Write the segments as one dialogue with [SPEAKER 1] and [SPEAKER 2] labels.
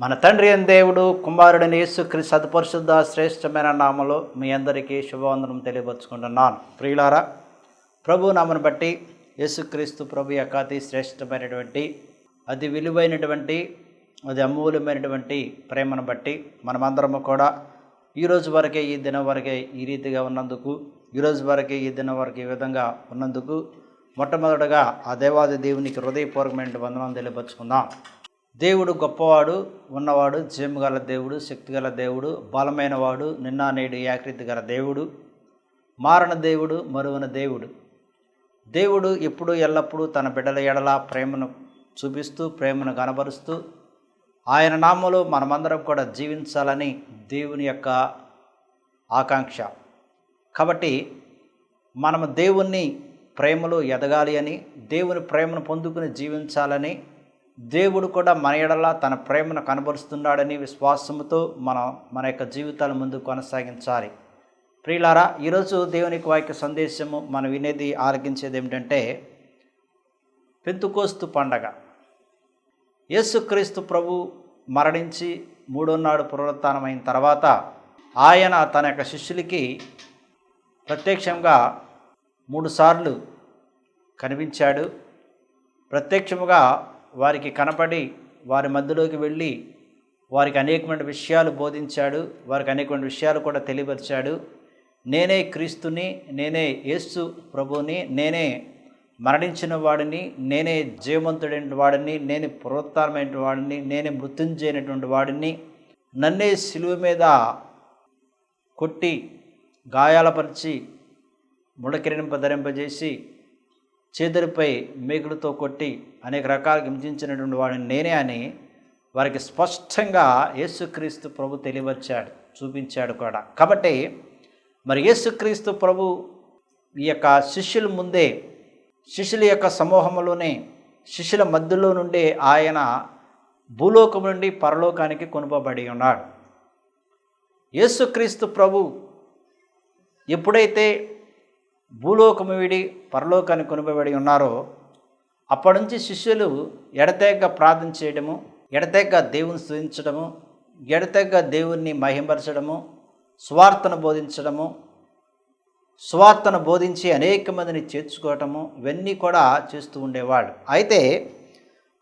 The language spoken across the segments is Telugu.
[SPEAKER 1] మన తండ్రి అయిన దేవుడు కుమారుడైన యేసుక్రీస్తు సత్పరిశుద్ధ శ్రేష్టమైన నామములో మీ అందరికీ శుభవందనం తెలియపరుచుకుంటున్నాను. ప్రియులారా, ప్రభు నామను బట్టి యేసుక్రీస్తు ప్రభు యొక్క అతి శ్రేష్టమైనటువంటి అతి విలువైనటువంటి అది అమూల్యమైనటువంటి ప్రేమను బట్టి మనమందరము కూడా ఈరోజు వరకే ఈ దినం వరకే ఈ రీతిగా ఉన్నందుకు, ఈరోజు వరకే ఈ దినం వరకు ఈ విధంగా ఉన్నందుకు మొట్టమొదటగా ఆ దేవాది దేవునికి హృదయపూర్వకమైన వందనం తెలియపరుచుకుందాం. దేవుడు గొప్పవాడు, ఉన్నవాడు, జీవగల దేవుడు, శక్తిగల దేవుడు, బలమైన వాడు, నిన్న నేడు ఏకరీతి గల దేవుడు, మారణ దేవుడు, మరువన దేవుడు. దేవుడు ఎప్పుడు ఎల్లప్పుడూ తన బిడ్డల ఎడల ప్రేమను చూపిస్తూ, ప్రేమను కనబరుస్తూ, ఆయన నామములో మనమందరం కూడా జీవించాలని దేవుని యొక్క ఆకాంక్ష. కాబట్టి మనము దేవుని ప్రేమలో ఎదగాలి అని, దేవుని ప్రేమను పొందుకుని జీవించాలని, దేవుడు కూడా మన ఎడల తన ప్రేమను కనబరుస్తున్నాడని విశ్వాసంతో మన యొక్క జీవితాల ముందు కొనసాగించాలి. ప్రియులారా, ఈరోజు దేవుని వాక్య సందేశము మనం వినేది ఆలకించేది ఏమిటంటే పెంతెకోస్తు పండగ. యేసుక్రీస్తు ప్రభు మరణించి మూడో నాడు పునరుత్థానమైన తర్వాత ఆయన తన యొక్క శిష్యులకి ప్రత్యక్షంగా 3 సార్లు కనిపించాడు. ప్రత్యక్షముగా వారికి కనపడి వారి మధ్యలోకి వెళ్ళి వారికి అనేకమైన విషయాలు బోధించాడు, వారికి అనేకమైన విషయాలు కూడా తెలియపరిచాడు. నేనే క్రీస్తుని, నేనే యేసు ప్రభుని, నేనే మరణించిన వాడిని, నేనే జీవవంతుడైన వాడిని, నేనే పునరుత్థానమైన వాడిని, నేనే మృత్యుంజయమైనటువంటి వాడిని, నన్నే శిలువ మీద కొట్టి గాయాలపరిచి ముళ్ళకిరీటం ధరింపజేసి చేతులపై మేకులతో కొట్టి అనేక రకాలుగా హింసించినటువంటి వాడిని నేనే అని వారికి స్పష్టంగా యేసుక్రీస్తు ప్రభు తెలియవచ్చాడు, చూపించాడు కూడా. కాబట్టి మరి యేసుక్రీస్తు ప్రభు ఈ యొక్క శిష్యుల ముందే, శిష్యుల యొక్క సమూహంలోనే, శిష్యుల మధ్యలో నుండి ఆయన భూలోకం నుండి పరలోకానికి కొనుపబడి ఉన్నాడు. యేసుక్రీస్తు ప్రభు ఎప్పుడైతే భూలోకము విడి పరలోకాన్ని కొనుపబడి ఉన్నారో అప్పటి నుంచి శిష్యులు ఎడతెగక ప్రార్థన చేయడము, ఎడతెగక దేవుని స్తుతించడము, ఎడతెగక దేవుణ్ణి మహిమపరచడము, సువార్తను బోధించడము, సువార్తను బోధించి అనేక మందిని చేర్చుకోవటము, ఇవన్నీ కూడా చేస్తూ ఉండేవాళ్ళు. అయితే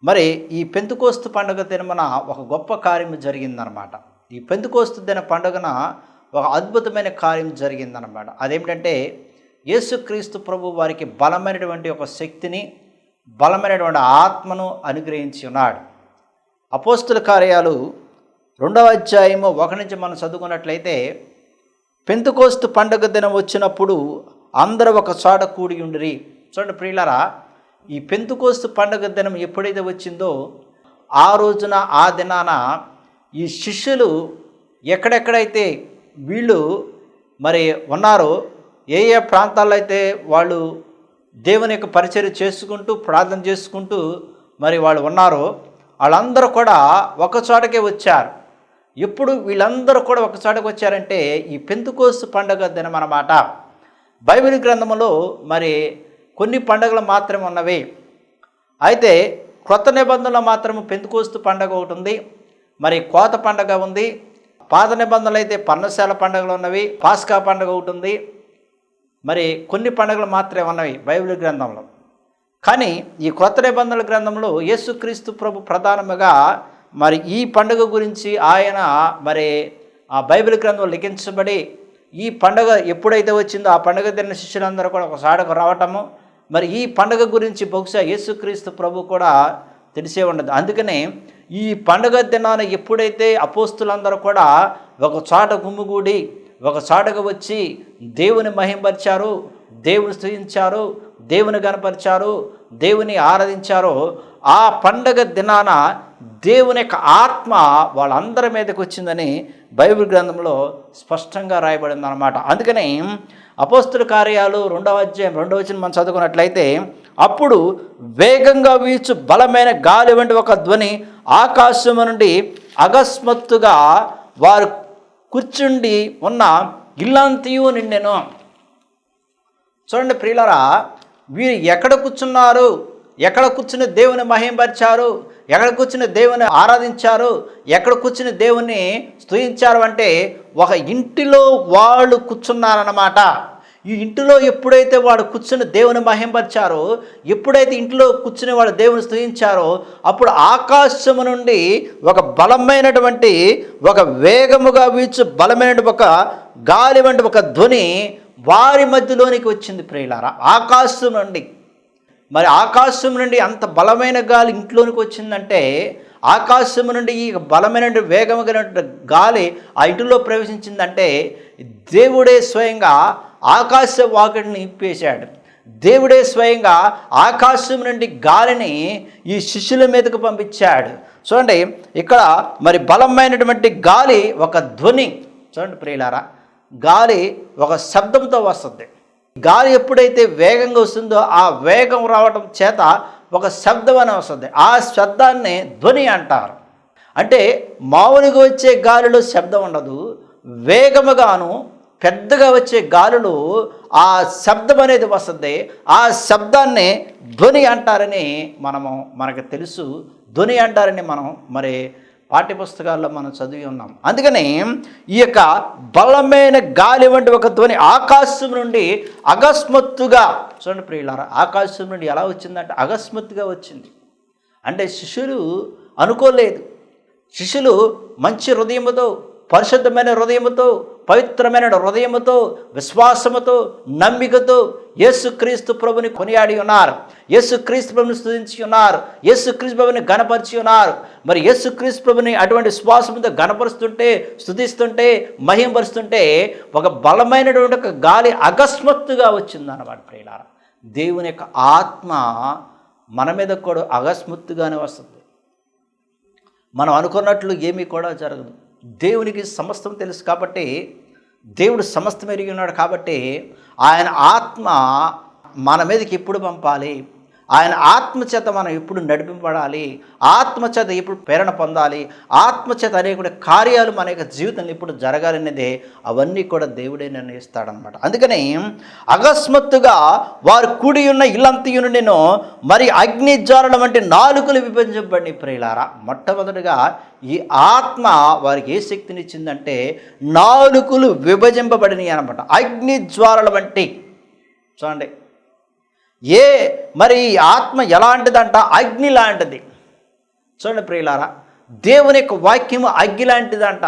[SPEAKER 1] మరి ఈ పెంతెకోస్తు పండుగ దినమున ఒక గొప్ప కార్యం జరిగిందనమాట. ఈ పెంతెకోస్తు దిన పండుగన ఒక అద్భుతమైన కార్యం జరిగిందనమాట. అదేమిటంటే యేసుక్రీస్తు ప్రభు వారికి బలమైనటువంటి ఒక శక్తిని, బలమైనటువంటి ఆత్మను అనుగ్రహించి ఉన్నాడు. అపోస్తుల కార్యాలు 2వ అధ్యాయము 1 నుంచి మనం చదువుకున్నట్లయితే, పెంతెకోస్తు పండుగ దినం వచ్చినప్పుడు అందరూ ఒక చోట కూడి ఉండిరి. చూడండి ప్రియులారా, ఈ పెంతెకోస్తు పండుగ దినం ఎప్పుడైతే వచ్చిందో ఆ రోజున, ఆ దినాన ఈ శిష్యులు ఎక్కడెక్కడైతే వీళ్ళు మరి ఉన్నారో, ఏ ఏ ప్రాంతాల్లో అయితే వాళ్ళు దేవుని యొక్క పరిచర్య చేసుకుంటూ, ప్రార్థన చేసుకుంటూ మరి వాళ్ళు ఉన్నారో వాళ్ళందరూ కూడా ఒక చోటకే వచ్చారు. ఎప్పుడు వీళ్ళందరూ కూడా ఒక చోటకి వచ్చారంటే ఈ పెంతెకోస్తు పండుగ దినం అన్నమాట. బైబిల్ గ్రంథంలో మరి కొన్ని పండుగలు మాత్రమే ఉన్నవి. అయితే క్రొత్త నిబంధనలో మాత్రము పెంతెకోస్తు పండుగ ఒకటి ఉంది, మరి కోత పండుగ ఉంది. పాత నిబంధనలు అయితే పర్ణశాల పండుగలు ఉన్నవి, పాస్కా పండుగ ఒకటి ఉంది. మరి కొన్ని పండుగలు మాత్రమే ఉన్నవి బైబిల్ గ్రంథంలో. కానీ ఈ క్రొత్త నిబంధనల గ్రంథంలో యేసుక్రీస్తు ప్రభు ప్రధానముగా మరి ఈ పండుగ గురించి ఆయన మరి ఆ బైబిల్ గ్రంథంలో లిఖించబడి, ఈ పండుగ ఎప్పుడైతే వచ్చిందో ఆ పండుగ తిన్న శిష్యులందరూ కూడా ఒక సాడకు రావటము, మరి ఈ పండుగ గురించి బహుశా యేసుక్రీస్తు ప్రభు కూడా తెలిసే ఉండదు. అందుకనే ఈ పండుగ దినాన ఎప్పుడైతే అపోస్తులందరూ కూడా ఒక చోట గుమ్మిగూడి ఒక చోటకు వచ్చి దేవుని మహిమపరిచారు, దేవుని స్తుతించారు, దేవుని గణపరిచారు, దేవుని ఆరాధించారో ఆ పండగ దినాన దేవుని యొక్క ఆత్మ వాళ్ళందరి మీదకి వచ్చిందని బైబిల్ గ్రంథంలో స్పష్టంగా రాయబడింది అన్నమాట. అందుకని అపోస్తుల కార్యాలు 2వ అధ్యాయం 2వ వచనం మనం చదువుకున్నట్లయితే, అప్పుడు వేగంగా వీచు బలమైన గాలి వంటి ఒక ధ్వని ఆకాశము నుండి అకస్మాత్తుగా వారు కూర్చుండి ఉన్న ఇల్లంతయు నిండెను. చూడండి ప్రియులారా, వీరు ఎక్కడ కూర్చున్నారు ఎక్కడ కూర్చుని దేవుని మహిమపరిచారు, ఎక్కడ కూర్చుని దేవుని ఆరాధించారు, ఎక్కడ కూర్చుని దేవుని స్తుతించారు అంటే ఒక ఇంటిలో వాళ్ళు కూర్చున్నారన్నమాట. ఈ ఇంటిలో ఎప్పుడైతే వాడు కూర్చుని దేవుని మహిమపరిచారో, ఎప్పుడైతే ఇంటిలో కూర్చుని వాడు దేవుని స్తుతించారో, అప్పుడు ఆకాశము నుండి ఒక బలమైనటువంటి, ఒక వేగముగా వీచు బలమైన ఒక గాలి వంటి ఒక ధ్వని వారి మధ్యలోనికి వచ్చింది ప్రియులారా. ఆకాశం నుండి, మరి ఆకాశం నుండి అంత బలమైన గాలి ఇంట్లోనికి వచ్చిందంటే, ఆకాశం నుండి ఈ బలమైన వేగముగా గాలి ఆ ఇంటిలో ప్రవేశించిందంటే దేవుడే స్వయంగా ఆకాశ వాకిడిని ఇప్పేశాడు. దేవుడే స్వయంగా ఆకాశం నుండి గాలిని ఈ శిష్యుల మీదకు పంపించాడు. చూడండి, ఇక్కడ మరి బలమైనటువంటి గాలి ఒక ధ్వని. చూడండి ప్రియులారా, గాలి ఒక శబ్దంతో వస్తుంది. గాలి ఎప్పుడైతే వేగంగా వస్తుందో ఆ వేగం రావడం చేత ఒక శబ్దం అని వస్తుంది. ఆ శబ్దాన్ని ధ్వని అంటారు. అంటే మామూలుగా వచ్చే గాలిలో శబ్దం ఉండదు, వేగముగాను పెద్దగా వచ్చే గాలులు ఆ శబ్దం అనేది వస్తుంది. ఆ శబ్దాన్ని ధ్వని అంటారని మనకు తెలుసు. ధ్వని అంటారని మనం మరి పాఠ్యపుస్తకాల్లో మనం చదివి ఉన్నాం. అందుకని ఈ యొక్క బలమైన గాలి వంటి ఒక ధ్వని ఆకాశం నుండి అకస్మాత్తుగా, చూడండి ప్రియులారా, ఆకాశం నుండి ఎలా వచ్చిందంటే అకస్మాత్తుగా వచ్చింది. అంటే శిష్యులు అనుకోలేదు. శిష్యులు మంచి హృదయముతో, పరిశుద్ధమైన హృదయముతో, పవిత్రమైన హృదయముతో, విశ్వాసముతో, నమ్మికతో యేసుక్రీస్తు ప్రభుని కొనియాడి ఉన్నారు. యేసుక్రీస్తు ప్రభుని స్తుతించి ఉన్నారు. యేసుక్రీస్తు ప్రభుని గణపరిచి ఉన్నారు. మరి యేసుక్రీస్తు ప్రభుని అటువంటి విశ్వాసంతో గణపరుస్తుంటే, స్తుతిస్తుంటే, మహిమపరుస్తుంటే ఒక బలమైనటువంటి ఒక గాలి అకస్మాత్తుగా వచ్చిందన్నమాట ప్రియులారా. దేవుని యొక్క ఆత్మ మన మీద కూడా అకస్మాత్తుగానే వస్తుంది. మనం అనుకున్నట్లు ఏమీ కూడా జరగదు. దేవునికి సమస్తం తెలుసు కాబట్టి, దేవుడు సమస్తం ఎరిగి ఉన్నాడు కాబట్టి ఆయన ఆత్మ మన మీదకి ఎప్పుడు పంపాలి, ఆయన ఆత్మచేత మనం ఎప్పుడు నడిపింపబడాలి, ఆత్మచేత ఎప్పుడు ప్రేరణ పొందాలి, ఆత్మచేత అనేక కార్యాలు మన యొక్క జీవితంలో ఎప్పుడు జరగాలనేదే అవన్నీ కూడా దేవుడే నిర్ణయిస్తాడనమాట. అందుకని అకస్మాత్తుగా వారు కూడి ఉన్న ఇల్లంతయు నుండిను మరి అగ్ని జ్వాలల వంటి నాలుకలు విభజించబడి ప్రియులారా. మొట్టమొదటిగా ఈ ఆత్మ వారికి ఏ శక్తినిచ్చిందంటే నాలుకలు విభజింపబడినాయి అనమాట. అగ్ని జ్వాలల వంటి, చూడండి, మరి ఆత్మ ఎలాంటిదంట, అగ్ని లాంటిది. చూడండి ప్రియులారా, దేవుని యొక్క వాక్యము అగ్ని లాంటిదంట.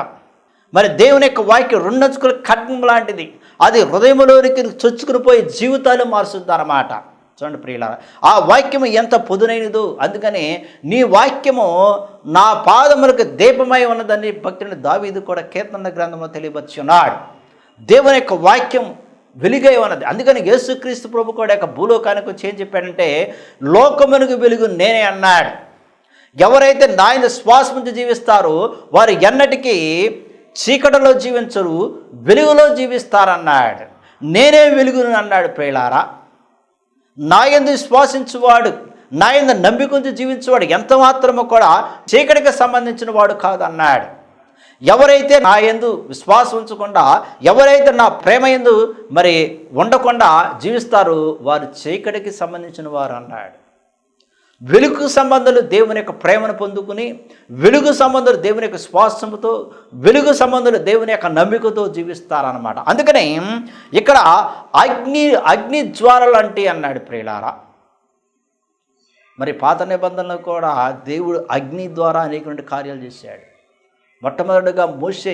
[SPEAKER 1] మరి దేవుని యొక్క వాక్యం రెండంచుకుల ఖడ్గం లాంటిది. అది హృదయంలోనికి చొచ్చుకుని పోయి జీవితాలు మారుస్తుందన్నమాట. చూడండి ప్రియులారా, ఆ వాక్యము ఎంత పొదునైనదో. అందుకని నీ వాక్యము నా పాదములకు దీపమై ఉన్నదని భక్తుని దావీదు కూడా కీర్తన గ్రంథంలో తెలియపరుచున్నాడు. దేవుని యొక్క వాక్యం వెలుగై ఉన్నది. అందుకని యేసుక్రీస్తు ప్రభు కూడా యొక్క భూలోకానికి వచ్చి ఏం చెప్పాడంటే లోకమునకు వెలుగు నేనే అన్నాడు. ఎవరైతే నాయన శ్వాస నుంచి జీవిస్తారో వారు ఎన్నటికీ చీకటిలో జీవించరు, వెలుగులో జీవిస్తారన్నాడు. నేనే వెలుగును అన్నాడు ప్రియులారా. నాయందు విశ్వాసించువాడు, నాయందు నమ్మికుంటూ జీవించేవాడు ఎంత మాత్రమో కూడా చీకటికి సంబంధించిన వాడు కాదన్నాడు. ఎవరైతే నా యందు విశ్వాసం ఉంచకుండా, ఎవరైతే నా ప్రేమ యందు మరి ఉండకుండా జీవిస్తారో వారు చీకటికి సంబంధించిన వారు అన్నాడు. వెలుగు సంబంధాలు దేవుని యొక్క ప్రేమను పొందుకుని, వెలుగు సంబంధాలు దేవుని యొక్క శ్వాసముతో, వెలుగు సంబంధాలు దేవుని యొక్క నమ్మికతో జీవిస్తారన్నమాట. అందుకని ఇక్కడ అగ్ని జ్వాలలు అంటే అన్నాడు ప్రియులారా. మరి పాత నిబంధనలో కూడా దేవుడు అగ్ని ద్వారా అనేకటువంటి కార్యాలు చేశాడు. మొట్టమొదటిగా మోషే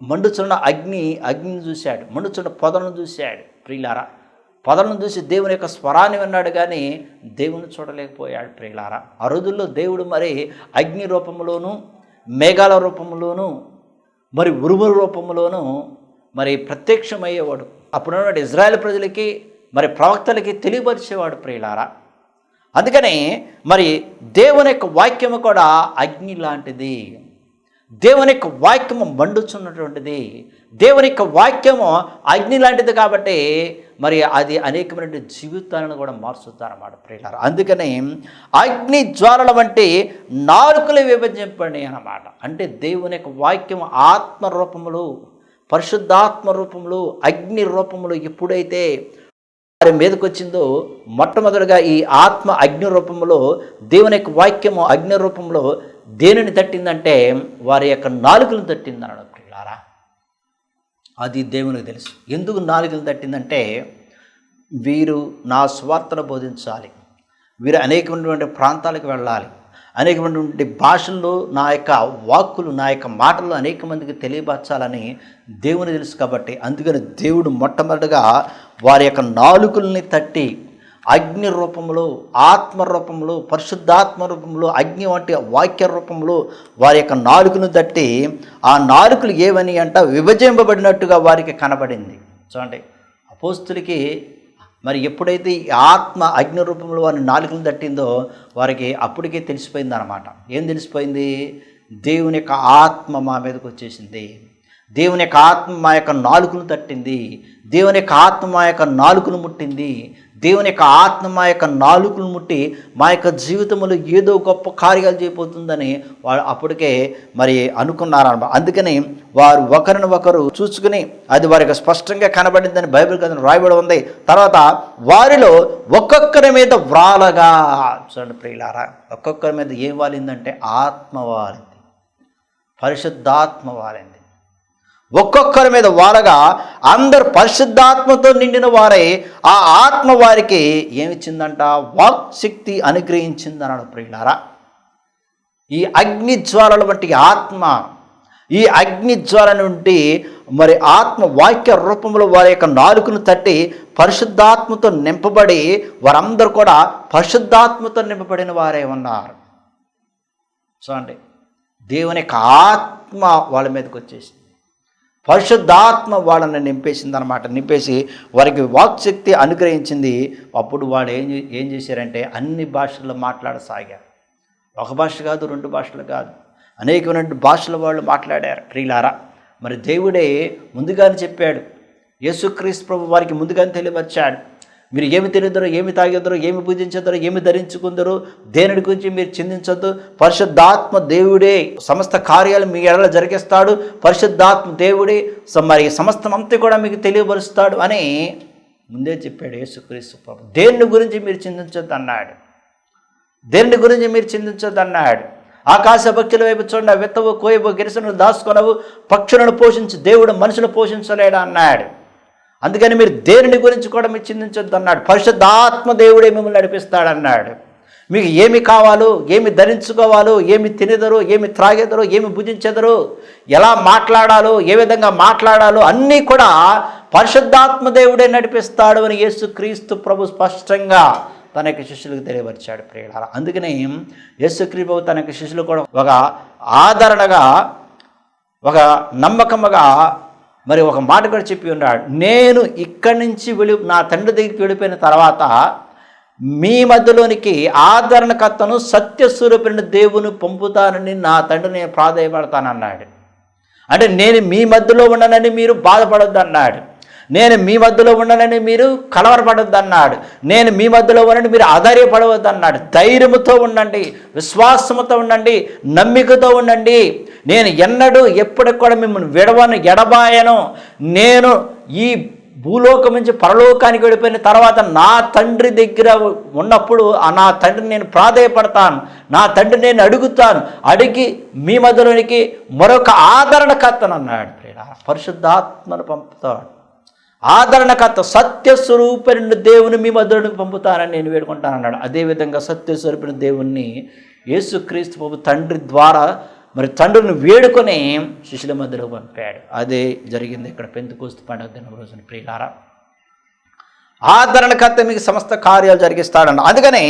[SPEAKER 1] మండుచున్న అగ్నిని చూశాడు, మండుచున్న పొదలను చూశాడు ప్రియులారా. పొదలను చూసి దేవుని యొక్క స్వరాన్ని విన్నాడు, కానీ దేవుని చూడలేకపోయాడు ప్రియులారా. ఆ రోజుల్లో దేవుడు మరి అగ్ని రూపంలోను, మేఘాల రూపంలోను, మరి ఉరుముల రూపంలోను మరి ప్రత్యక్షమయ్యేవాడు. అప్పుడున్న ఇజ్రాయేల్ ప్రజలకి మరి ప్రవక్తలకి తెలియపరిచేవాడు ప్రియులారా. అందుకని మరి దేవుని యొక్క వాక్యము కూడా అగ్ని లాంటిది. దేవుని యొక్క వాక్యము మండుచున్నటువంటిది. దేవుని యొక్క వాక్యము అగ్ని లాంటిది కాబట్టి మరి అది అనేకమైన జీవితాలను కూడా మారుస్తారన్నమాట ప్రియులారా. అందుకని అగ్ని జ్వాలల వంటి నాలుకలు విభజింపండి అన్నమాట. అంటే దేవుని యొక్క వాక్యము ఆత్మ రూపములు, పరిశుద్ధాత్మ రూపములు, అగ్ని రూపములు ఎప్పుడైతే వారి మీదకి వచ్చిందో మొట్టమొదటిగా ఈ ఆత్మ అగ్ని రూపంలో, దేవుని యొక్క వాక్యము అగ్ని రూపంలో దేనిని తట్టిందంటే వారి యొక్క నాలుకలను తట్టింది అన్నాడు ప్రియులారా. అది దేవునికి తెలుసు. ఎందుకు నాలుకలు తట్టిందంటే వీరు నా స్వార్థను బోధించాలి, వీరు అనేకమైనటువంటి ప్రాంతాలకు వెళ్ళాలి, అనేకమైనటువంటి భాషల్లో నా యొక్క వాక్కులు, నా యొక్క మాటలు అనేక మందికి తెలియపరచాలని దేవుని తెలుసు. కాబట్టి అందుకని దేవుడు మొట్టమొదటిగా వారి యొక్క నాలుకల్ని తట్టి అగ్ని రూపంలో, ఆత్మ రూపంలో, పరిశుద్ధాత్మ రూపంలో, అగ్ని వంటి వాక్య రూపంలో వారి యొక్క నాలుకను తట్టి ఆ నాలుకలు ఏవని అంట విభజింపబడినట్టుగా వారికి కనబడింది. చూడండి, అపోస్తులకి మరి ఎప్పుడైతే ఈ ఆత్మ అగ్ని రూపంలో వారిని నాలుకలు తట్టిందో వారికి అప్పటికే తెలిసిపోయింది అన్నమాట. ఏం తెలిసిపోయింది? దేవుని యొక్క ఆత్మ మా మీదకి వచ్చేసింది, దేవుని యొక్క ఆత్మ మా యొక్క నాలుకను తట్టింది, దేవుని యొక్క ఆత్మ మా యొక్క నాలుకను ముట్టింది, దేవుని యొక్క ఆత్మ మా యొక్క నాలుకను ముట్టి మా యొక్క జీవితంలో ఏదో గొప్ప కార్యాలు చేయబోతుందని వాళ్ళు అప్పటికే మరి అనుకున్నారన్నమాట. అందుకని వారు ఒకరిని ఒకరు చూసుకుని అది వారికి స్పష్టంగా కనబడిందని బైబిల్ గ్రంథంలో రాయబడి ఉంది. తర్వాత వారిలో ఒక్కొక్కరి మీద వ్రాలగా, చూడండి ప్రియులారా, ఒక్కొక్కరి మీద ఏం వాలిందంటే ఆత్మ వాలింది, పరిశుద్ధాత్మ వాలింది. ఒక్కొక్కరి మీద వారగా అందరు పరిశుద్ధాత్మతో నిండిన వారై ఆ ఆత్మ వారికి ఏమిచ్చిందంట? వాక్ శక్తి అనుగ్రహించింది అన్నాడు ప్రియులారా. ఈ అగ్ని జ్వాలల వంటి ఆత్మ, ఈ అగ్ని జ్వాల నుండి మరి ఆత్మ వాక్య రూపంలో వారి యొక్క నాలుకను తట్టి పరిశుద్ధాత్మతో నింపబడి వారందరూ కూడా పరిశుద్ధాత్మతో నింపబడిన వారే ఉన్నారు. చూడండి, దేవుని యొక్క ఆత్మ వాళ్ళ మీదకి వచ్చేసింది, పరిశుద్ధాత్మ వాళ్ళని నింపేసింది అనమాట. నింపేసి వారికి వాక్శక్తి అనుగ్రహించింది. అప్పుడు వాళ్ళు ఏం చేశారంటే అన్ని భాషల్లో మాట్లాడసాగారు. ఒక భాష కాదు, రెండు భాషలు కాదు, అనేకమైన భాషల వాళ్ళు మాట్లాడారు ప్రియులారా. మరి దేవుడే ముందుగానే చెప్పాడు, యేసుక్రీస్తు ప్రభు వారికి ముందుగానే తెలియపరిచాడు, మీరు ఏమి తినేదరో, ఏమి తాగేదరో, ఏమి పూజించేదరో, ఏమి ధరించుకుందరో, దేనిని గురించి మీరు చింతించొద్దు, పరిశుద్ధాత్మ దేవుడే సమస్త కార్యాలు మీ ఎడల జరిగిస్తాడు, పరిశుద్ధాత్మ దేవుడే మరి సమస్తమంతా కూడా మీకు తెలియపరుస్తాడు అని ముందే చెప్పాడు యేసుక్రీస్తు ప్రభు. దేని గురించి మీరు చింతించొద్దు అన్నాడు, దేని గురించి మీరు చింతించొద్దు అన్నాడు. ఆకాశ పక్షుల వైపు చూడండి, విత్తవు, కోయవు, గిరిసను దాచుకొనవు, పక్షులను పోషించి దేవుడు మనుషులు పోషించలేడు అన్నాడు. అందుకని మీరు దేనిని గురించి కూడా మీరు చింతించొద్దు అన్నాడు. పరిశుద్ధాత్మ దేవుడే మిమ్మల్ని నడిపిస్తాడన్నాడు. మీకు ఏమి కావాలో, ఏమి ధరించుకోవాలో, ఏమి తినేదరో, ఏమి త్రాగేదరో, ఏమి భుజించేదరో, ఎలా మాట్లాడాలో, ఏ విధంగా మాట్లాడాలో అన్నీ కూడా పరిశుద్ధాత్మ దేవుడే నడిపిస్తాడు అని యేసుక్రీస్తు ప్రభు స్పష్టంగా తన యొక్క శిష్యులకు తెలియపరిచాడు ప్రియులారా. అందుకని యేసుక్రీస్తు ప్రభు తన యొక్క శిష్యులు కూడా ఒక ఆదరణగా, ఒక నమ్మకముగా మరి ఒక మాట కూడా చెప్పి ఉన్నాడు, నేను ఇక్కడి నుంచి నా తండ్రి దగ్గరికి వెళ్ళిపోయిన తర్వాత మీ మధ్యలోనికి ఆదరణకర్తను, సత్యస్వరూపుని దేవుని పంపుతానని నా తండ్రి నేను ప్రాధేయపడతానన్నాడు. అంటే నేను మీ మధ్యలో ఉండనని మీరు బాధపడొద్దు అన్నాడు, నేను మీ మధ్యలో ఉండనని మీరు కలవరపడొద్దు అన్నాడు, నేను మీ మధ్యలో ఉండని మీరు ఆధార్యపడవద్దు అన్నాడు. ధైర్యముతో ఉండండి, విశ్వాసముతో ఉండండి, నమ్మికతో ఉండండి. నేను ఎన్నడూ ఎప్పటికి కూడా మిమ్మల్ని విడవను, ఎడబాయను. నేను ఈ భూలోకం నుంచి పరలోకానికి వెళ్ళిపోయిన తర్వాత నా తండ్రి దగ్గర ఉన్నప్పుడు నా తండ్రిని నేను ప్రాధేయపడతాను, నా తండ్రిని నేను అడుగుతాను, అడిగి మీ మధ్యలోనికి మరొక ఆదరణకర్తను అన్నాడు. పరిశుద్ధాత్మను పంపుతాడు, ఆదరణకర్త, సత్యస్వరూపిణి దేవుని మీ మధ్యలోనికి పంపుతానని నేను వేడుకుంటానన్నాడు. అదేవిధంగా సత్యస్వరూపిణి దేవుణ్ణి యేసుక్రీస్తు ప్రభు తండ్రి ద్వారా మరి తండ్రిని వేడుకొని శిష్యుల మధ్యలో పంపాడు. అదే జరిగింది ఇక్కడ పెంతెకోస్తు పండుగ దినం రోజున ప్రియులారా. ఆదరణకర్త మీకు సమస్త కార్యాలు జరిగిస్తాడన్న. అందుకని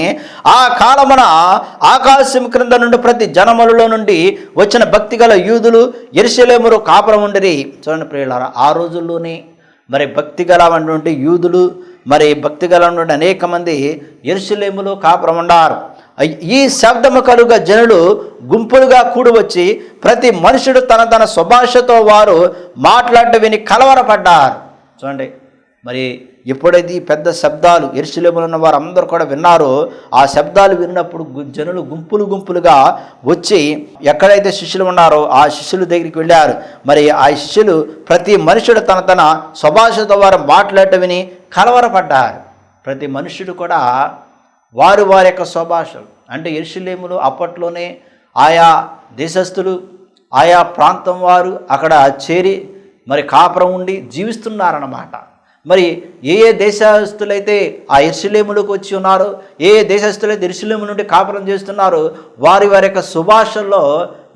[SPEAKER 1] ఆ కాలమున ఆకాశం క్రింద నుండి ప్రతి జనములలో నుండి వచ్చిన భక్తిగల యూదులు యెరూషలేములో కాపురం ఉండిరి. చూడండి ప్రియులారా, ఆ రోజుల్లోనే మరి భక్తిగల ఉన్నటువంటి యూదులు, మరి భక్తిగల ఉన్నటువంటి అనేక మంది యెరూషలేములో కాపురం ఉన్నారు. ఈ శబ్దము కలుగా జనులు గుంపులుగా కూడి వచ్చి ప్రతి మనుషుడు తన తన స్వభాషతో వారు మాట్లాడటం విని కలవరపడ్డారు. చూడండి, మరి ఎప్పుడైతే ఈ పెద్ద శబ్దాలు యెరూషలేములో ఉన్న వారు అందరూ కూడా విన్నారో, ఆ శబ్దాలు విన్నప్పుడు జనులు గుంపులు గుంపులుగా వచ్చి ఎక్కడైతే శిష్యులు ఉన్నారో ఆ శిష్యుల దగ్గరికి వెళ్ళారు. మరి ఆ శిష్యులు ప్రతి మనుషుడు తన తన స్వభాషతో వారు మాట్లాడటం విని కలవరపడ్డారు. ప్రతి మనుష్యుడు కూడా వారి వారి యొక్క స్వభాషలు, అంటే యెరూషలేములో అప్పట్లోనే ఆయా దేశస్థులు, ఆయా ప్రాంతం వారు అక్కడ చేరి మరి కాపురం ఉండి జీవిస్తున్నారన్నమాట. మరి ఏ ఏ దేశస్థులైతే ఆ యెరూషలేములోకి వచ్చి ఉన్నారో, ఏ ఏ దేశస్థులైతే యెరూషలేము నుండి కాపురం చేస్తున్నారో, వారి వారి యొక్క సుభాషల్లో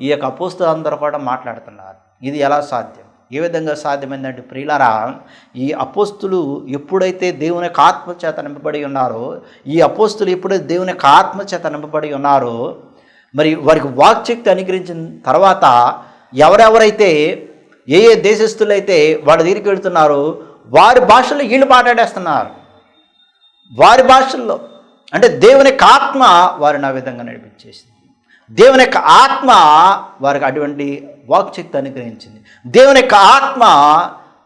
[SPEAKER 1] ఈ యొక్క అపోస్తలులందరూ కూడా మాట్లాడుతున్నారు. ఇది ఎలా సాధ్యం? ఏ విధంగా సాధ్యమైందంటే ప్రియులారా, ఈ అపోస్తులు ఎప్పుడైతే దేవుని యొక్క ఆత్మచేత నింపబడి ఉన్నారో, ఈ అపోస్తులు ఎప్పుడైతే దేవుని యొక్క ఆత్మచేత నింపబడి ఉన్నారో, మరి వారికి వాక్శక్తి అనుగ్రహించిన తర్వాత ఎవరెవరైతే ఏ ఏ దేశస్థులైతే వాళ్ళ దగ్గరికి వెళుతున్నారో వారి భాషల్లో వీళ్ళు మాట్లాడేస్తున్నారు. వారి భాషల్లో అంటే దేవుని యొక్క ఆత్మ వారిని ఆ విధంగా నడిపించేసింది. దేవుని యొక్క ఆత్మ వారికి అటువంటి వాక్శక్తి అనుగ్రహించింది. దేవుని యొక్క ఆత్మ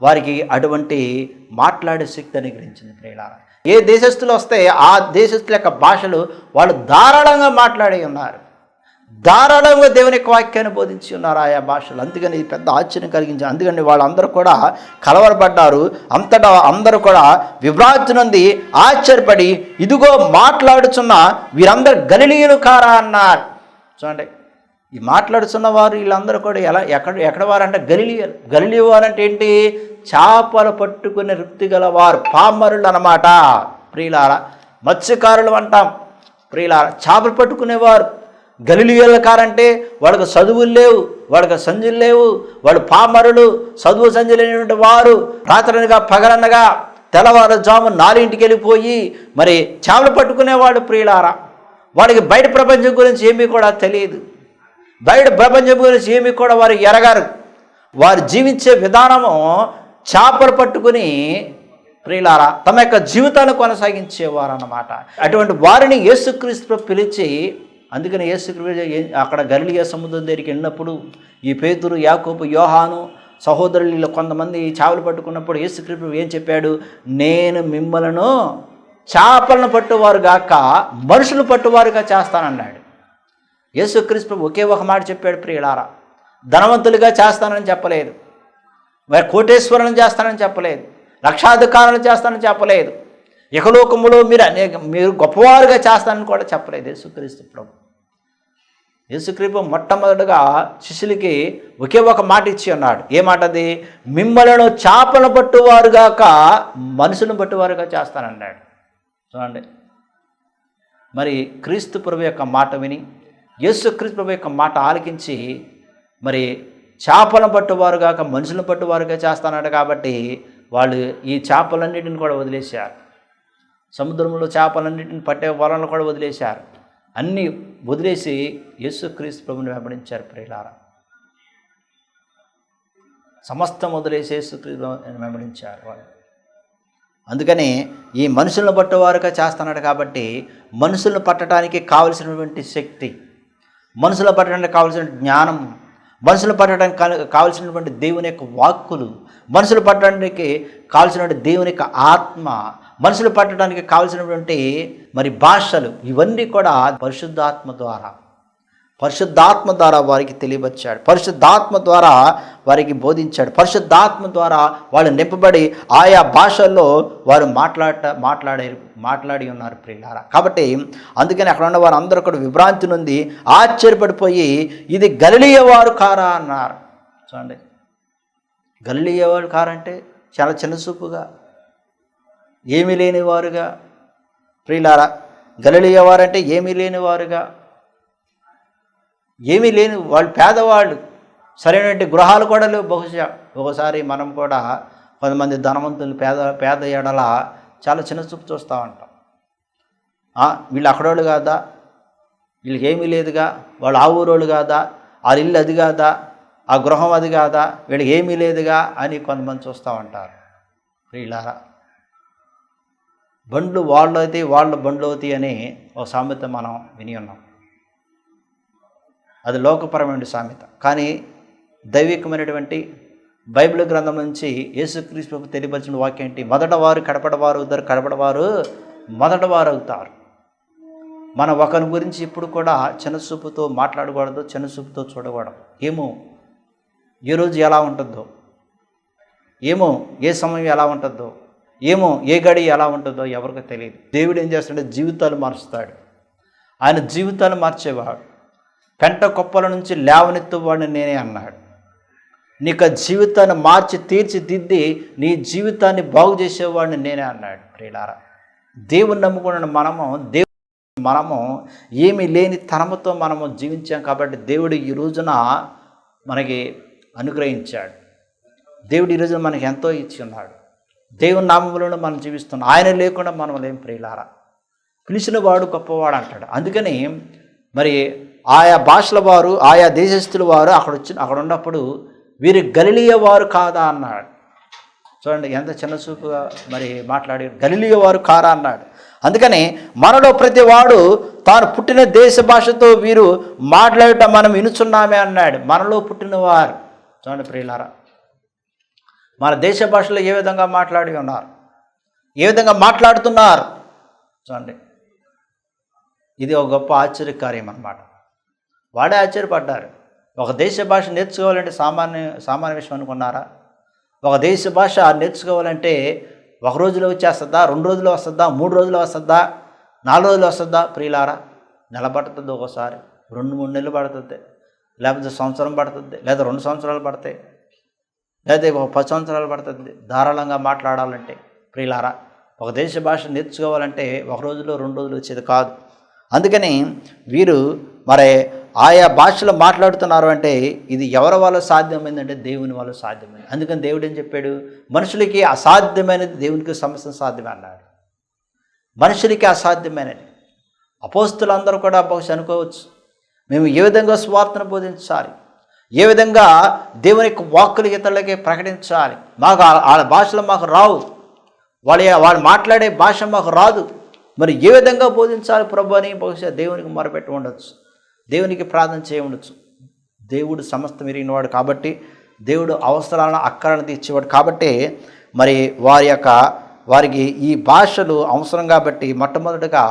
[SPEAKER 1] వారికి అటువంటి మాట్లాడే శక్తి అనుగ్రహించింది. ప్రియులారా, ఏ దేశస్తులు వస్తే ఆ దేశస్తుల యొక్క భాషలు వాళ్ళు ధారాళంగా మాట్లాడి ఉన్నారు, ధారాళంగా దేవుని యొక్క వాక్యాన్ని బోధించి ఉన్నారు ఆయా భాషలు. అందుకని ఇది పెద్ద ఆశ్చర్యం కలిగించింది. అందుకని వాళ్ళందరూ కూడా కలవరపడ్డారు. అంతటా అందరూ కూడా విభ్రాంతి నొంది ఆశ్చర్యపడి, ఇదిగో మాట్లాడుచున్న వీరందరూ గలిలీయులు కారా అన్నారు. చూడండి, ఈ మాట్లాడుతున్న వారు వీళ్ళందరూ కూడా ఎక్కడ వారంటే గలిలీయులు. గలిలీ వారంటే ఏంటి? చేపలు పట్టుకునే వృత్తి గల వారు, పామరులు అన్నమాట. ప్రియులారా, మత్స్యకారులు అంటాం. ప్రియులారా, చేపలు పట్టుకునేవారు. గలిలీయుల కారంటే వాళ్ళకి చదువులు లేవు, వాళ్ళకి సంజులు లేవు, వాళ్ళు పామరులు, చదువు సంజు లేనటువంటి వారు. రాత్రనగా పగలనగా తెల్లవారుజాము 4ంటికి వెళ్ళిపోయి మరి చేపలు పట్టుకునేవాడు. ప్రియులారా, వాడికి బయట ప్రపంచం గురించి ఏమీ కూడా తెలియదు, బయట ప్రపంచం గురించి ఏమీ కూడా వారు ఎరగారు. వారు జీవించే విధానము చేపలు పట్టుకుని ప్రియులారా తమ యొక్క జీవితాన్ని కొనసాగించేవారు అన్నమాట. అటువంటి వారిని యేసుక్రీస్తు పిలిచి, అందుకని యేసుక్రీస్తు అక్కడ గలిలయ సముద్రం దగ్గరికి వెళ్ళినప్పుడు ఈ పేతురు, యాకోబు, యోహాను సహోదరులు కొంతమంది చేపలు పట్టుకున్నప్పుడు యేసుక్రీస్తు ఏం చెప్పాడు? నేను మిమ్మలను చేపలను పట్టువారు గాక మనుషులు పట్టువారుగా చేస్తానన్నాడు. యేసుక్రీస్తు ఒకే ఒక మాట చెప్పాడు. ప్రియులారా, ధనవంతులుగా చేస్తానని చెప్పలేదు, మరి కోటేశ్వరులను చేస్తానని చెప్పలేదు, లక్షాధికారులను చేస్తానని చెప్పలేదు, ఇహలోకములో మీరు గొప్పవారుగా చేస్తానని కూడా చెప్పలేదు యేసుక్రీస్తు ప్రభు. యేసుక్రీస్తు మొట్టమొదటిగా శిష్యులకి ఒకే ఒక మాట ఇచ్చి ఉన్నాడు. ఏ మాట అది? మిమ్మలను చేపలు పట్టువారుగాక మనుషులను పట్టువారుగా చేస్తానన్నాడు. చూడండి, మరి క్రీస్తు ప్రభు యొక్క మాట విని యేసుక్రీస్తు ప్రభు యొక్క మాట ఆలకించి మరి చేపలను పట్టువారుగాక మనుషులను పట్టువారుగా చేస్తానన్నాడు. కాబట్టి వాళ్ళు ఈ చేపలన్నిటిని కూడా వదిలేశారు. సముద్రంలో చేపలన్నింటిని పట్టే వలలను కూడా వదిలేశారు. అన్నీ వదిలేసి యేసుక్రీస్తు ప్రభుని వెంబడించారు. ప్రియులారా, సమస్తం వదిలేసి యేసుక్రీస్తు వెంబడించారు వాళ్ళు. అందుకని ఈ మనుషులను పట్టేవారుగా చేస్తున్నాడు. కాబట్టి మనుషులను పట్టడానికి కావలసినటువంటి శక్తి, మనుషులు పట్టడానికి కావలసిన జ్ఞానం, మనుషులు పట్టడానికి కావలసినటువంటి దేవుని యొక్క వాక్కులు, మనుషులు పట్టడానికి కావలసినటువంటి దేవుని యొక్క ఆత్మ, మనుషులు పట్టడానికి కావలసినటువంటి మరి భాషలు, ఇవన్నీ కూడా పరిశుద్ధాత్మ ద్వారా వారికి తెలియవచ్చాడు, పరిశుద్ధాత్మ ద్వారా వారికి బోధించాడు, పరిశుద్ధాత్మ ద్వారా వాళ్ళు నింపబడి ఆయా భాషల్లో వారు మాట్లాడి ఉన్నారు. ప్రియులారా, కాబట్టి అందుకని అక్కడ ఉన్న వారు అందరూ కూడా విభ్రాంతి నుండి ఆశ్చర్యపడిపోయి, ఇది గలిలయ వారు కారా అన్నారు. చూడండి, గలిలయ వారు కారంటే చాలా చిన్నచూపుగా, ఏమీ లేనివారుగా. ప్రియులారా, గలిలయ వారంటే ఏమీ లేనివారుగా, ఏమీ లేని వాళ్ళు, పేదవాళ్ళు, సరైనటువంటి గృహాలు కూడా లేవు. బహుశా ఒకసారి మనం కూడా కొంతమంది ధనవంతులు పేద ఎడల చాలా చిన్న చూపు చూస్తూ ఉంటాం. వీళ్ళు అక్కడోళ్ళు కాదా, వీళ్ళకి ఏమీ లేదుగా, వాళ్ళు ఆ ఊరోళ్ళు కాదా, ఆ ఇల్లు అది కాదా, ఆ గృహం అది కాదా, వీళ్ళకి ఏమీ లేదుగా అని కొంతమంది చూస్తూ ఉంటారు. వీళ్ళారా, బండ్లు వాళ్ళు అయితే వాళ్ళ బండ్లు అవుతాయి అని ఒక సామెత మనం విని ఉన్నాం. అది లోకపరమైన సామెత. కానీ దైవికమైనటువంటి బైబిల్ గ్రంథం నుంచి యేసుక్రీస్తు తెలియపరిచిన వాక్యం ఏంటి? మొదటవారు కడపడవారు అవుతారు, కడపడవారు మొదటవారు అవుతారు. మన ఒకరి గురించి ఇప్పుడు కూడా చిన్నచూపుతో మాట్లాడకూడదు, చిన్నచూపుతో చూడకూడదు. ఏమో ఏ రోజు ఎలా ఉంటుందో, ఏమో ఏ సమయం ఎలా ఉంటుందో, ఏమో ఏ గడి ఎలా ఉంటుందో ఎవరికి తెలియదు. దేవుడు ఏం చేస్తాడంటే జీవితాలు మారుస్తాడు. ఆయన జీవితాలు మార్చేవాడు. పెంట కుప్పల నుంచి లేవనెత్తువాడిని నేనే అన్నాడు. నీకు జీవితాన్ని మార్చి తీర్చిదిద్ది నీ జీవితాన్ని బాగు చేసేవాడిని నేనే అన్నాడు. ప్రియులారా, దేవుని నమ్ముకున్న మనము ఏమీ లేని తనముతో మనము జీవించాం కాబట్టి దేవుడు ఈ రోజున మనకి అనుగ్రహించాడు. దేవుడు ఈ రోజున మనకి ఎంతో ఇచ్చి ఉన్నాడు. దేవుని నామములను మనం జీవిస్తున్నాం. ఆయన లేకుండా మనం లేం. ప్రియులారా, పిలిచిన వాడు గొప్పవాడు అంటాడు. అందుకని మరి ఆయా భాషల వారు, ఆయా దేశస్తుల వారు అక్కడ ఉన్నప్పుడు వీరు గలిలియ వారు కాదా అన్నాడు. చూడండి ఎంత చిన్న చూపుగా మరి మాట్లాడి, గలిలియ వారు కారా అన్నాడు. అందుకని మనలో ప్రతి వాడు తాను పుట్టిన దేశ భాషతో వీరు మాట్లాడటం మనం వినుచున్నామే అన్నాడు. మనలో పుట్టినవారు. చూడండి ప్రియులారా, మన దేశ భాషలో ఏ విధంగా మాట్లాడి ఉన్నారు, ఏ విధంగా మాట్లాడుతున్నారు చూడండి. ఇది ఒక గొప్ప ఆశ్చర్యకార్యం అన్నమాట. వాడే ఆశ్చర్యపడ్డారు. ఒక దేశ భాష నేర్చుకోవాలంటే సామాన్య విషయం అనుకున్నారా? ఒక దేశ భాష నేర్చుకోవాలంటే ఒక రోజులో వచ్చేస్తుందా, 2 రోజులు వస్తుందా, 3 రోజులు వస్తుందా, 4 రోజులు వస్తుందా? ప్రియులారా, నెల పడుతుంది, ఒకసారి 2-3 నెలలు పడుతుంది, లేకపోతే సంవత్సరం పడుతుంది, లేదా 2 సంవత్సరాలు పడతాయి, లేదా 10 సంవత్సరాలు పడుతుంది ధారాళంగా మాట్లాడాలంటే. ప్రియులారా, ఒక దేశ భాష నేర్చుకోవాలంటే ఒక రోజులో 2 రోజులు వచ్చేది కాదు. అందుకని వీరు మరి ఆయా భాషలు మాట్లాడుతున్నారు అంటే ఇది ఎవరి వల్ల సాధ్యమైందంటే దేవుని వల్ల సాధ్యమైంది. అందుకని దేవుడు ఏం చెప్పాడు? మనుషులకి అసాధ్యమైనది దేవునికి సమస్తం సాధ్యమే అన్నాడు. మనుషులకి అసాధ్యమైనది. అపోస్తులందరూ కూడా బహుశా అనుకోవచ్చు, మేము ఏ విధంగా సువార్తను బోధించాలి, ఏ విధంగా దేవుని యొక్క వాక్కులు ఇతరులకి ప్రకటించాలి, మాకు వాళ్ళ భాషలు మాకు రావు, వాళ్ళు మాట్లాడే భాష మాకు రాదు, మరి ఏ విధంగా బోధించాలి ప్రభు అని బహుశా దేవునికి మొరపెట్టి ఉండొచ్చు, దేవునికి ప్రార్థన చేయ ఉండొచ్చు. దేవుడు సమస్తం ఎరిగినవాడు కాబట్టి, దేవుడు అవసరాలను అక్కలను తీర్చేవాడు కాబట్టి మరి వారికి ఈ భాషలు అవసరం కాబట్టి మొట్టమొదటిగా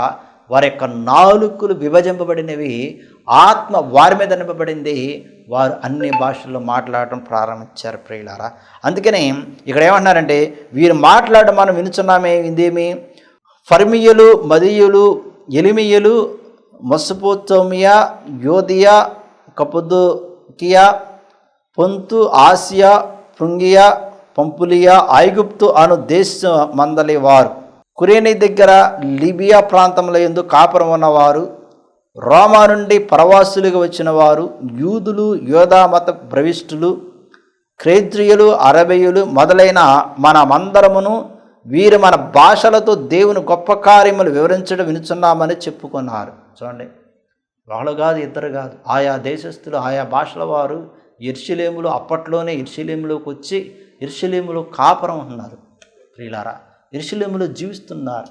[SPEAKER 1] వారి యొక్క నాలుకలు విభజింపబడినవి, ఆత్మ వారి మీద నింపబడింది, వారు అన్ని భాషల్లో మాట్లాడటం ప్రారంభించారు. ప్రియులారా, అందుకని ఇక్కడ ఏమంటున్నారంటే వీరు మాట్లాడడం మనం వినుచున్నామే. ఇదేమి ఫర్మియలు, మదీయులు, ఎలిమియలు, మెసొపొతామియా, యోదియా, కపదొకియా, పొంతు, ఆసియా, ఫ్రుంగియా, పంపులియా, ఐగుప్తు అను దేశ మందలి వారు, కురేని దగ్గర లిబియా ప్రాంతంలో యందు కాపురం ఉన్నవారు, రోమా నుండి ప్రవాసులుగా వచ్చిన వారు, యూదులు, యోధా మత ప్రవిష్టులు, క్రేత్రియులు, అరబీయులు మొదలైన మనమందరమును వీరు మన భాషలతో దేవుని గొప్ప కార్యములు వివరించడం వినుచున్నామని చెప్పుకున్నారు. చూడండి, వాళ్ళు కాదు, ఇద్దరు కాదు, ఆయా దేశస్తులు, ఆయా భాషల వారు యెరూషలేములో, అప్పట్లోనే యెరూషలేములోకి వచ్చి యెరూషలేములో కాపురం ఉన్నారు. ప్రియులారా, యెరూషలేములో జీవిస్తున్నారు.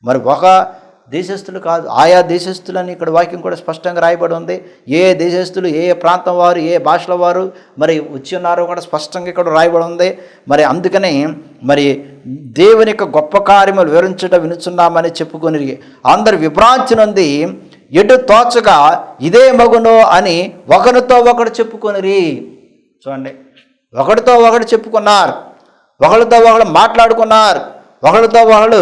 [SPEAKER 1] మరి ఒక దేశస్తులు కాదు, ఆయా దేశస్తులని ఇక్కడ వాక్యం కూడా స్పష్టంగా రాయబడి ఉంది. ఏ దేశస్తులు, ఏ ప్రాంతం వారు, ఏ భాషల వారు మరి వచ్చి ఉన్నారో కూడా స్పష్టంగా ఇక్కడ రాయబడి ఉంది. మరి అందుకనే మరి దేవుని యొక్క గొప్ప కార్యములు వివరించడం వినుచున్నామని చెప్పుకొని అందరు విభ్రాంతి నొంది ఎటు తోచగా ఇదే మగును అని ఒకరితో ఒకడు చెప్పుకొనిరి. చూడండి, ఒకరితో ఒకడు చెప్పుకున్నారు, ఒకరితో ఒకడు మాట్లాడుకున్నారు, ఒకరితో వాళ్ళు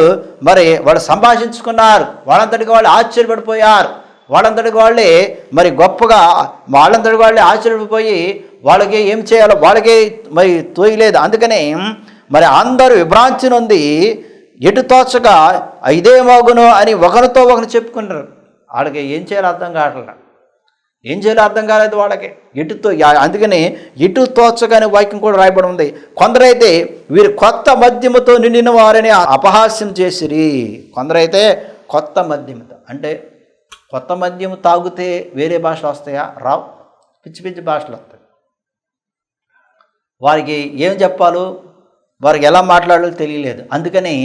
[SPEAKER 1] వాళ్ళు సంభాషించుకున్నారు. వాళ్ళంతటికి వాళ్ళు ఆశ్చర్యపడిపోయారు. వాళ్ళంతటికి వాళ్ళే మరి గొప్పగా వాళ్ళంతటికి వాళ్ళే ఆశ్చర్యపడిపోయి వాళ్ళకి ఏం చేయాలో వాళ్ళకే మరి తోయలేదు. అందుకని మరి అందరూ విభ్రాంతి నొంది ఎటు తోచగా ఇదే మగును అని ఒకరితో ఒకరు చెప్పుకున్నారు. వాళ్ళకి ఏం చేయాలో అర్థం కావట్లేదు, ఏం చేయాలో అర్థం కాలేదు వాళ్ళకి. అందుకని ఎటు తోచగానే వాక్యం కూడా రాయబడి ఉంది. కొందరైతే వీరు కొత్త మద్యముతో నిండిన వారిని అపహాస్యం చేసిరి. కొందరైతే కొత్త మద్యముతో, అంటే కొత్త మద్యము తాగితే వేరే భాషలు వస్తాయా? రావు, పిచ్చి పిచ్చి భాషలు వస్తాయి. వారికి ఏం చెప్పాలో, వారికి ఎలా మాట్లాడాలో తెలియలేదు. అందుకని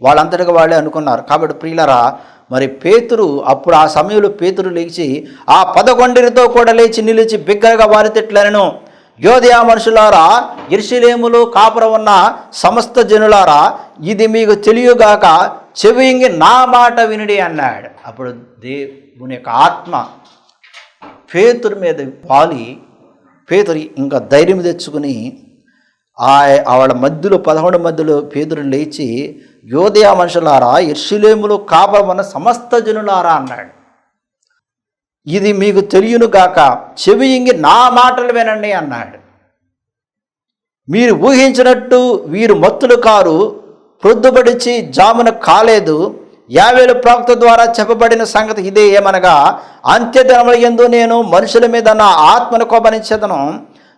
[SPEAKER 1] వాళ్ళంతటిగా వాళ్ళే అనుకున్నారు. కాబట్టి ప్రియులరా, మరి పేతురు అప్పుడు ఆ సమయంలో పేతురు లేచి ఆ 11 కూడా లేచి నిలిచి బిగ్గరగా వారి తిట్లనెను, యోదయ మనుషులారా, యెరూషలేములో కాపురం ఉన్న సమస్త జనులారా, ఇది మీకు తెలియగాక చెవింగి నా మాట వినుడి అన్నాడు. అప్పుడు దేవుని యొక్క ఆత్మ పేతురు మీద వాలి, పేతురు ఇంకా ధైర్యం తెచ్చుకుని ఆవిడ మధ్యలో 11 మధ్యలో పేతురు లేచి, యోదయ మనుషులారా, యెరూషలేములో కాపురమున్న సమస్త జనులారా అన్నాడు. ఇది మీకు తెలియను గాక, చెవియింగి నా మాటలు వినండి అన్నాడు. మీరు ఊహించినట్టు వీరు మత్తులు కారు, ప్రొద్దుబడిచి జామున కాలేదు. యావేలు ప్రవక్త ద్వారా చెప్పబడిన సంగతి ఇదే, ఏమనగా అంత్యదినముల యందు నేను మనుషుల మీద నా ఆత్మను కోపరించెదను.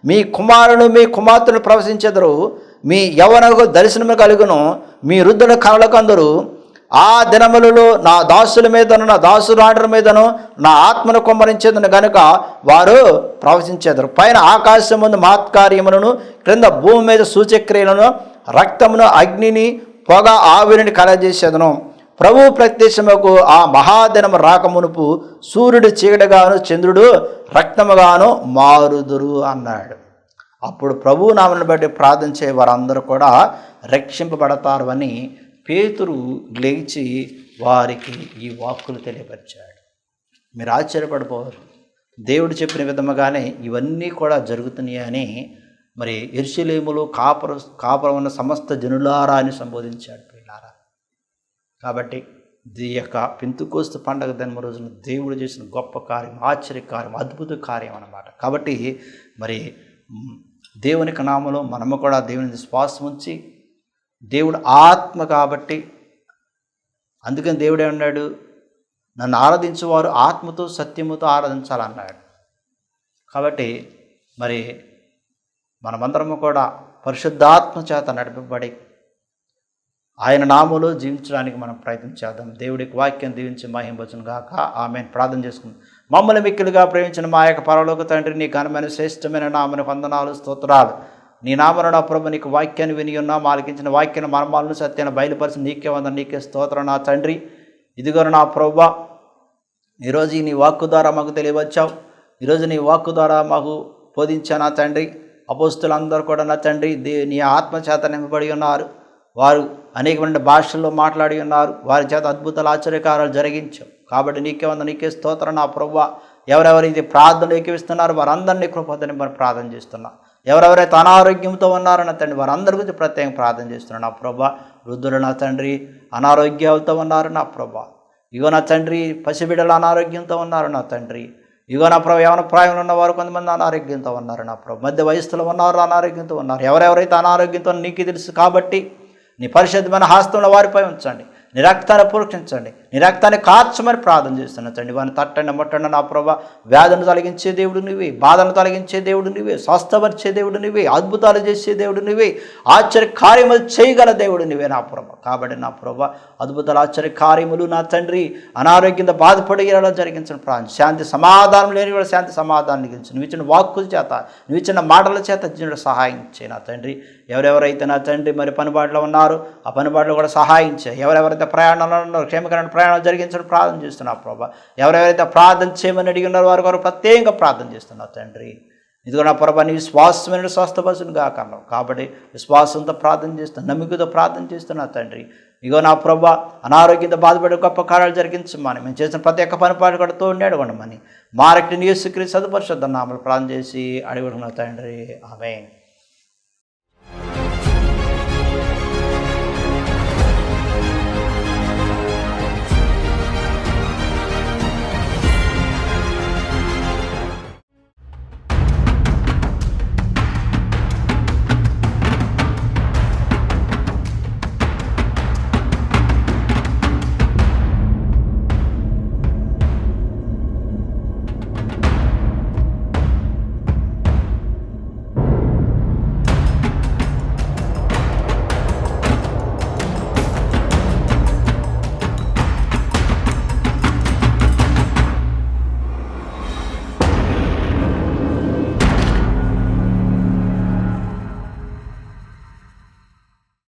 [SPEAKER 1] మీ కుమారులు మీ కుమార్తెలు ప్రవశించెదరు, మీ యవ్వనకు దర్శనము కలుగును, మీ వృద్ధుల కలలకు అందరు. ఆ దినములలో నా దాసుల మీదను నా దాసురాండ్ర మీదను నా ఆత్మను కుమ్మరించేదను గనుక వారు ప్రవశించేదరు. పైన ఆకాశం ముందు మహత్కార్యములను, క్రింద భూమి మీద సూచక్రియలను, రక్తమును, అగ్నిని, పొగ, ఆవిరిని కలగజేసేదను. ప్రభు ప్రత్యక్షముకు ఆ మహాదినము రాకమునుపు సూర్యుడు చీకటిగాను చంద్రుడు రక్తముగాను మారుదురు అన్నాడు. అప్పుడు ప్రభు నామమును బట్టి ప్రార్థన చేయ వారందరూ కూడా రక్షింపబడతారు అని పేతురు లేచి వారికి ఈ వాక్కులు తెలియపరిచాడు. మీరు ఆశ్చర్యపడిపోరు, దేవుడు చెప్పిన విధముగానే ఇవన్నీ కూడా జరుగుతున్నాయని మరి యెరూషలేములో కాపురం ఉన్న సమస్త జనులారా అని సంబోధించాడు పిల్లారా. కాబట్టి ఈ యొక్క పెంతెకోస్తు పండగ దినము రోజున దేవుడు చేసిన గొప్ప కార్యం, ఆశ్చర్యకార్యం, అద్భుత కార్యం అన్నమాట. కాబట్టి మరి దేవునికి నామలో మనము కూడా దేవుని విశ్వాసం ఉంచి, దేవుడు ఆత్మ కాబట్టి అందుకని దేవుడే అన్నాడు, నన్ను ఆరాధించేవారు ఆత్మతో సత్యముతో ఆరాధించాలన్నాడు. కాబట్టి మరి మనమందరము కూడా పరిశుద్ధాత్మ చేత నడిపబడి ఆయన నామములో జీవించడానికి మనం ప్రయత్నం చేద్దాం. దేవుడికి వాక్యం దీవించి మహింపచును గాక. ఆమేన్. ప్రార్థన చేసుకుందాం. మమ్మల్ని మిక్కిలిగా ప్రేమించిన మా యొక్క పరలోక తండ్రి, నీ ఘనమైన శ్రేష్టమైన నామమునకు వందనాలు, స్తోత్రాలు. నీ నామమున నా ప్రభు నీకు వాక్యాన్ని విని ఉన్నాం, ఆలకించిన వాక్యాన్ని మర్మాలను సత్యాన్ని బయలుపరిచి నీకే వందన, నీకే స్తోత్రం నా తండ్రి. ఇదిగో నా ప్రభువా, ఈరోజు నీ వాక్కు ద్వారా మాకు తెలియవచ్చావు. ఈరోజు నీ వాక్కు ద్వారా మాకు బోధించా నా తండ్రి. అపోస్తులందరూ కూడా నా తండ్రి నీ ఆత్మ చేత నింపబడి ఉన్నారు. వారు అనేకమైన భాషల్లో మాట్లాడి ఉన్నారు. వారి చేత అద్భుతాలు, ఆశ్చర్యకారాలు జరిగించావు. కాబట్టి నీకే వందన, నీకే స్తోత్రం నా ప్రభువా. ఎవరెవరైతే ప్రార్థనలు ఏకీవిస్తున్నారో వారందరినీ కృపదని మనం ప్రార్థన చేస్తున్నాం. ఎవరెవరైతే అనారోగ్యంతో ఉన్నారో నా తండ్రి వారందరి గురించి ప్రత్యేకంగా ప్రార్థన చేస్తున్నాను నా ప్రభా. వృద్ధులు నా తండ్రి అనారోగ్యాలతో ఉన్నారు నా ప్రభా. ఇగో నా తండ్రి పసిబిడ్డలు అనారోగ్యంతో ఉన్నారు నా తండ్రి. ఇగో నా ప్రభు యవన ప్రాయంలో ఉన్నవారు కొంతమంది అనారోగ్యంతో ఉన్నారు నా ప్రభు. మధ్య వయస్సులో ఉన్నారు అనారోగ్యంతో ఉన్నారు. ఎవరెవరైతే అనారోగ్యంతో నీకు తెలుసు కాబట్టి నీ పరిశుద్ధమైన హస్తంలో వారిపై ఉంచండి. నీ రక్తాన్ని పురక్షించండి. నీ రక్తాన్ని కార్చమని ప్రార్థన చేస్తున్నా తండ్రి. వారిని తట్టండి, ముట్టండి నా ప్రభా. వ్యాధులను తొలగించే దేవుడు నువ్వే, బాధలను తొలగించే దేవుడు నువ్వే, స్వస్థపరిచే దేవుడు నువ్వే, అద్భుతాలు చేసే దేవుడు నువ్వే, ఆశ్చర్య కార్యములు చేయగల దేవుడు నువ్వే నా ప్రభా. కాబట్టి నా ప్రభా అద్భుతాలు, ఆశ్చర్య కార్యములు నా తండ్రి అనారోగ్యంతో బాధపడేలా జరిగించిన ప్రార్థన. శాంతి సమాధానం లేని కూడా శాంతి సమాధానం గిలిచి నువ్వు ఇచ్చిన వాక్కుల చేత, నువ్వు ఇచ్చిన మాటల చేత జీవుడు సహాయం చేయి నా తండ్రి. ఎవరెవరైతే నా తండ్రి మరి పనిబాటులో ఉన్నారో ఆ పనిబాటులో కూడా సహాయం చేయి. ఎవరెవరైతే ప్రయాణంలో ఉన్నారో క్షేమకరమైన ప్రయాణాలు జరిగించడం ప్రార్థన చేస్తున్నా ప్రభా. ఎవరెవరైతే ప్రార్థన చేయమని అడిగి ఉన్నారో వారి వారు ప్రత్యేకంగా ప్రార్థన చేస్తున్నా తండ్రి. ఇదిగో నా ప్రభా, నీ విశ్వాసమైన స్వస్థపరుచును గాక అన్నావు. కాబట్టి విశ్వాసంతో ప్రార్థన చేస్తున్నా, నమ్మికతో ప్రార్థన చేస్తున్నా తండ్రి. ఇగో నా ప్రభా, అనారోగ్యంతో బాధపడే గొప్ప కార్యాలు జరిగించమని, మేము చేసిన ప్రతి ఒక్క పనిపాటు కూడా తోడు ఉండమని మా రక్త యేసుక్రీస్తు సదుపరిశుద్ధ నామములో ప్రార్థన చేసి అడుగుతున్నా తండ్రి. ఆమేన్.